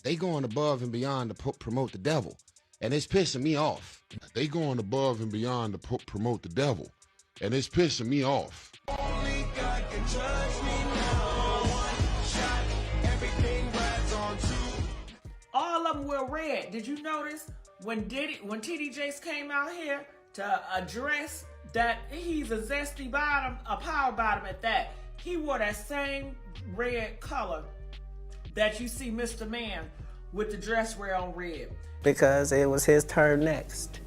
They going above and beyond to promote the devil, and it's pissing me off. They going above and beyond to promote the devil, and it's pissing me off. Only God can judge me now. One shot, everything rides on two. All of them were red. Did you notice when TD Jakes came out here to address that he's a zesty bottom, a power bottom at that? He wore that same red color that you see Mr. Man with the dress wear on red. Because it was his turn next.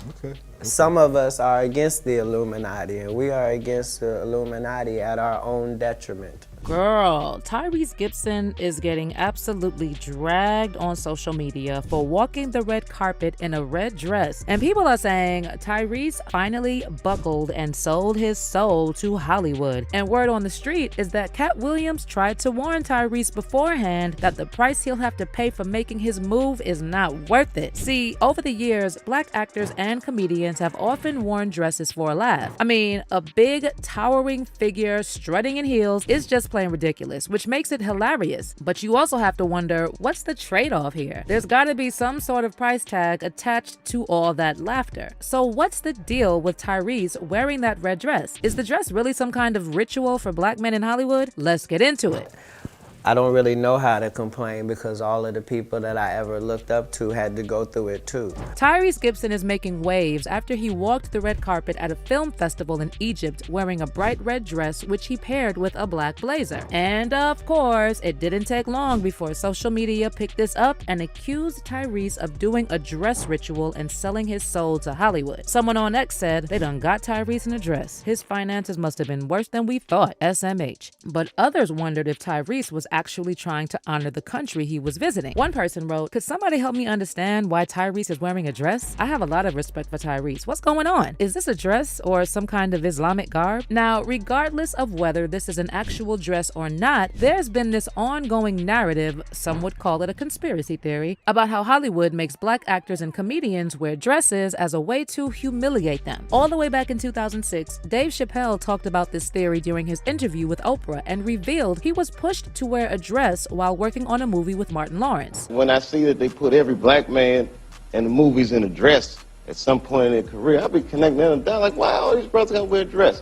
Okay. Some of us are against the Illuminati, and we are against the Illuminati at our own detriment. Girl, Tyrese Gibson is getting absolutely dragged on social media for walking the red carpet in a red dress. And people are saying Tyrese finally buckled and sold his soul to Hollywood. And word on the street is that Katt Williams tried to warn Tyrese beforehand that the price he'll have to pay for making his move is not worth it. See, over the years, black actors and comedians have often worn dresses for a laugh. I mean, a big, towering figure strutting in heels is just plain ridiculous, which makes it hilarious. But you also have to wonder, what's the trade-off here? There's gotta be some sort of price tag attached to all that laughter. So what's the deal with Tyrese wearing that red dress? Is the dress really some kind of ritual for black men in Hollywood? Let's get into it. I don't really know how to complain because all of the people that I ever looked up to had to go through it too. Tyrese Gibson is making waves after he walked the red carpet at a film festival in Egypt wearing a bright red dress which he paired with a black blazer. And of course, it didn't take long before social media picked this up and accused Tyrese of doing a dress ritual and selling his soul to Hollywood. Someone on X said they done got Tyrese in a dress. His finances must have been worse than we thought, SMH. But others wondered if Tyrese was actually trying to honor the country he was visiting. One person wrote, "Could somebody help me understand why Tyrese is wearing a dress? I have a lot of respect for Tyrese. What's going on? Is this a dress or some kind of Islamic garb?" Now, regardless of whether this is an actual dress or not, there's been this ongoing narrative, some would call it a conspiracy theory, about how Hollywood makes black actors and comedians wear dresses as a way to humiliate them. All the way back in 2006, Dave Chappelle talked about this theory during his interview with Oprah and revealed he was pushed to wear a dress while working on a movie with Martin Lawrence. When I see that they put every black man in the movies in a dress at some point in their career, I'll be connecting them down like, wow, all these brothers gotta wear a dress.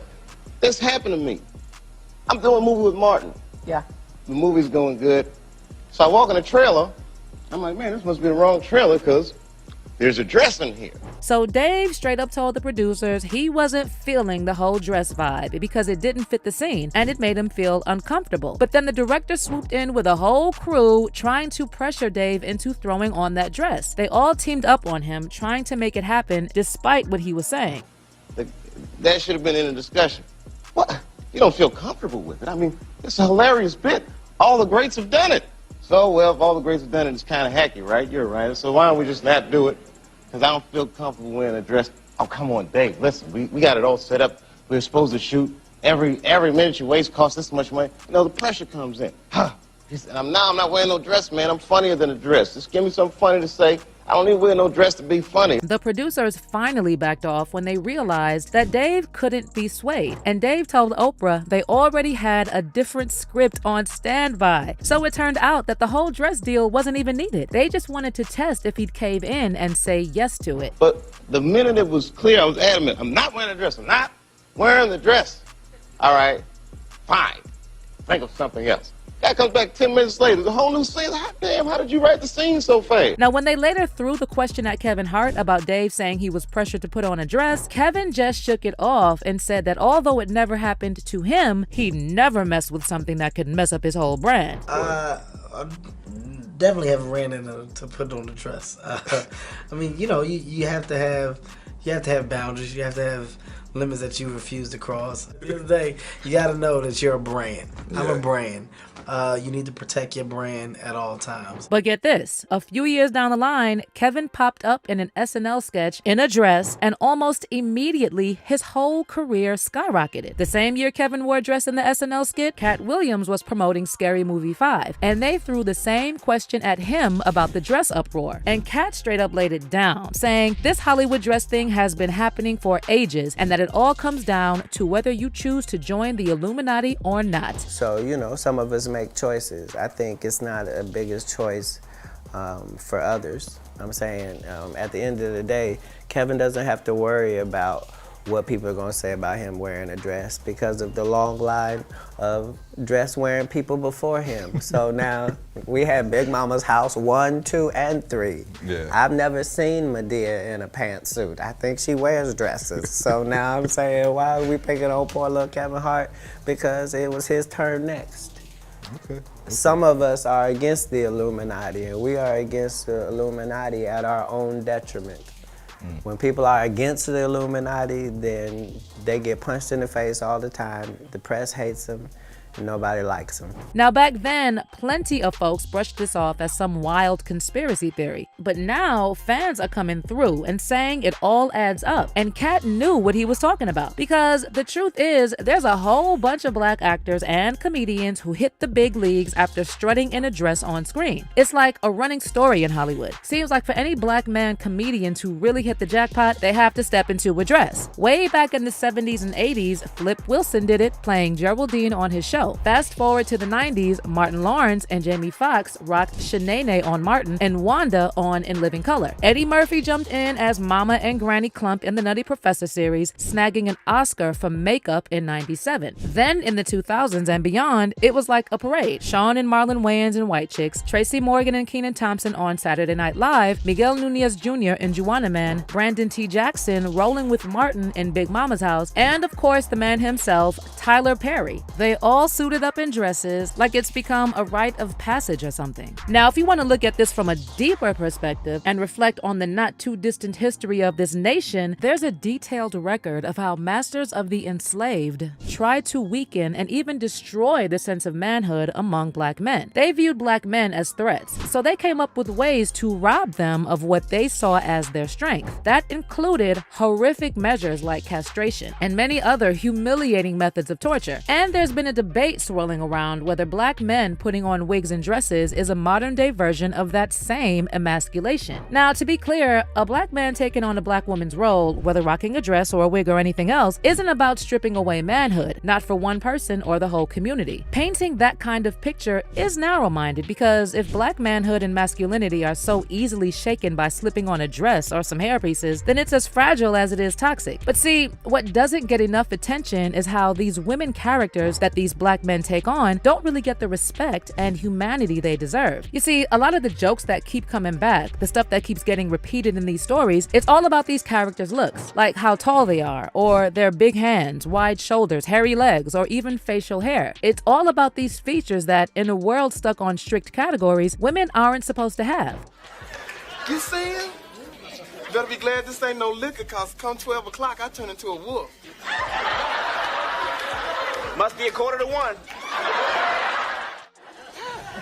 This happened to me. I'm doing a movie with Martin. Yeah. The movie's going good. So I walk in a trailer. I'm like, man, this must be the wrong trailer because there's a dress in here. So Dave straight up told the producers he wasn't feeling the whole dress vibe because it didn't fit the scene and it made him feel uncomfortable. But then the director swooped in with a whole crew trying to pressure Dave into throwing on that dress. They all teamed up on him trying to make it happen despite what he was saying. That should have been in the discussion. What? You don't feel comfortable with it? I mean, it's a hilarious bit. All the greats have done it. So, well, if all the greats have done it, it's kind of hacky, right? You're right. So why don't we just not do it? Because I don't feel comfortable wearing a dress. Oh, come on, Dave, listen, we got it all set up. We're supposed to shoot. Every minute you waste costs this much money. You know, the pressure comes in. Huh. I'm not wearing no dress, man. I'm funnier than a dress. Just give me something funny to say. I don't even wear no dress to be funny. The producers finally backed off when they realized that Dave couldn't be swayed. And Dave told Oprah they already had a different script on standby. So it turned out that the whole dress deal wasn't even needed. They just wanted to test if he'd cave in and say yes to it. But the minute it was clear, I was adamant. I'm not wearing a dress. I'm not wearing the dress. All right, fine. Think of something else. Guy comes back 10 minutes later. There's a whole new scene. Hot damn, how did you write the scene so fast? Now, when they later threw the question at Kevin Hart about Dave saying he was pressured to put on a dress, Kevin just shook it off and said that although it never happened to him, he never messed with something that could mess up his whole brand. I definitely haven't ran into to put on the dress. I mean, you know, you have to have boundaries. You have to have limits that you refuse to cross. At the end of the day, you got to know that you're a brand. I'm a brand. You need to protect your brand at all times. But get this, a few years down the line, Kevin popped up in an SNL sketch in a dress, and almost immediately his whole career skyrocketed. The same year Kevin wore a dress in the SNL skit, Katt Williams was promoting Scary Movie 5, and they threw the same question at him about the dress uproar. And Katt straight up laid it down, saying this Hollywood dress thing has been happening for ages, and that it all comes down to whether you choose to join the Illuminati or not. So, you know, some of us make choices. I think it's not a biggest choice for others. I'm saying at the end of the day, Kevin doesn't have to worry about what people are going to say about him wearing a dress because of the long line of dress wearing people before him. So now we have Big Mama's house 1, 2, and 3. Yeah. I've never seen Medea in a pantsuit. I think she wears dresses. So now I'm saying, why are we picking on poor little Kevin Hart? Because it was his turn next. Okay. Some of us are against the Illuminati, and we are against the Illuminati at our own detriment. When people are against the Illuminati, then they get punched in the face all the time. The press hates them. Nobody likes them. Now, back then, plenty of folks brushed this off as some wild conspiracy theory. But now, fans are coming through and saying it all adds up. And Katt knew what he was talking about. Because the truth is, there's a whole bunch of black actors and comedians who hit the big leagues after strutting in a dress on screen. It's like a running story in Hollywood. Seems like for any black man comedians who really hit the jackpot, they have to step into a dress. Way back in the 70s and 80s, Flip Wilson did it, playing Geraldine on his show. Fast forward to the 90s, Martin Lawrence and Jamie Foxx rocked Shanae on Martin and Wanda on In Living Color. Eddie Murphy jumped in as Mama and Granny Clump in the Nutty Professor series, snagging an Oscar for makeup in '97. Then in the 2000s and beyond, it was like a parade. Sean and Marlon Wayans in White Chicks, Tracy Morgan and Kenan Thompson on Saturday Night Live, Miguel Nunez Jr. in Juana Man, Brandon T. Jackson rolling with Martin in Big Mama's House, and of course the man himself, Tyler Perry. They all suited up in dresses like it's become a rite of passage or something. Now, if you want to look at this from a deeper perspective and reflect on the not too distant history of this nation, there's a detailed record of how masters of the enslaved tried to weaken and even destroy the sense of manhood among black men. They viewed black men as threats, so they came up with ways to rob them of what they saw as their strength. That included horrific measures like castration and many other humiliating methods of torture. And there's been a debate swirling around whether black men putting on wigs and dresses is a modern-day version of that same emasculation. Now, to be clear, a black man taking on a black woman's role, whether rocking a dress or a wig or anything else, isn't about stripping away manhood, not for one person or the whole community. Painting that kind of picture is narrow-minded because if black manhood and masculinity are so easily shaken by slipping on a dress or some hairpieces, then it's as fragile as it is toxic. But see, what doesn't get enough attention is how these women characters that these black men take on don't really get the respect and humanity they deserve. You see, a lot of the jokes that keep coming back, the stuff that keeps getting repeated in these stories, it's all about these characters' looks, like how tall they are, or their big hands, wide shoulders, hairy legs, or even facial hair. It's all about these features that, in a world stuck on strict categories, women aren't supposed to have. You see him? You better be glad this ain't no liquor, cause come 12 o'clock, I turn into a wolf. Must be 1:45.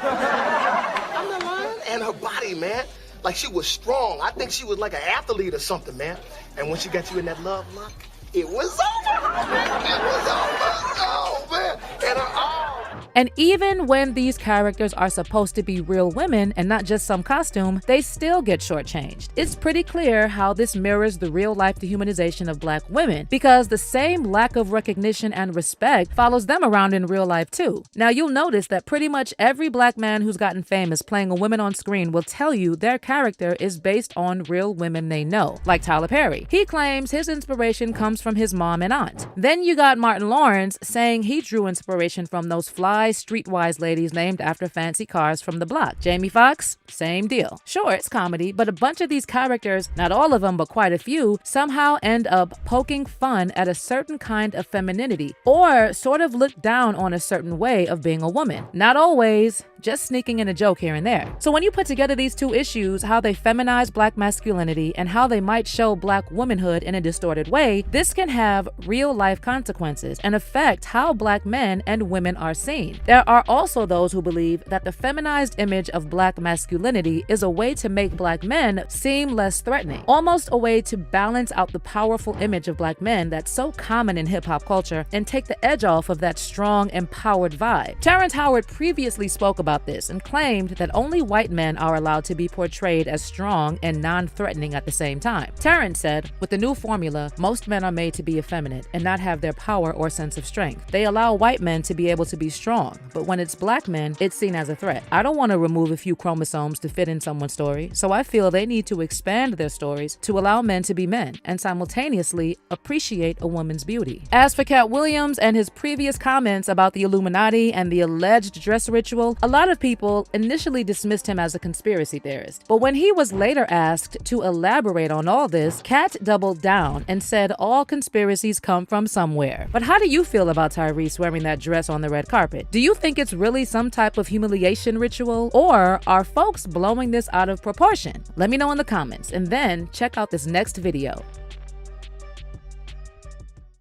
I'm not lying. And her body, man, like she was strong. I think she was like an athlete or something, man. And when she got you in that love lock, it was over. It was over. Oh, man. And her arm. And even when these characters are supposed to be real women and not just some costume, they still get shortchanged. It's pretty clear how this mirrors the real-life dehumanization of black women, because the same lack of recognition and respect follows them around in real life too. Now, you'll notice that pretty much every black man who's gotten famous playing a woman on screen will tell you their character is based on real women they know, like Tyler Perry. He claims his inspiration comes from his mom and aunt. Then you got Martin Lawrence saying he drew inspiration from those fly streetwise ladies named after fancy cars from the block. Jamie Foxx, same deal. Sure, it's comedy, but a bunch of these characters, not all of them but quite a few, somehow end up poking fun at a certain kind of femininity, or sort of look down on a certain way of being a woman. Not always, just sneaking in a joke here and there. So when you put together these two issues, how they feminize black masculinity and how they might show black womanhood in a distorted way, this can have real life consequences and affect how black men and women are seen. There are also those who believe that the feminized image of black masculinity is a way to make black men seem less threatening, almost a way to balance out the powerful image of black men that's so common in hip-hop culture and take the edge off of that strong, empowered vibe. Terrence Howard previously spoke about this and claimed that only white men are allowed to be portrayed as strong and non-threatening at the same time. Terrence said, with the new formula, most men are made to be effeminate and not have their power or sense of strength. They allow white men to be able to be strong wrong, but when it's black men, it's seen as a threat. I don't want to remove a few chromosomes to fit in someone's story, so I feel they need to expand their stories to allow men to be men and simultaneously appreciate a woman's beauty. As for Katt Williams and his previous comments about the Illuminati and the alleged dress ritual, a lot of people initially dismissed him as a conspiracy theorist. But when he was later asked to elaborate on all this, Katt doubled down and said all conspiracies come from somewhere. But how do you feel about Tyrese wearing that dress on the red carpet? Do you think it's really some type of humiliation ritual, or are folks blowing this out of proportion? Let me know in the comments, and then check out this next video.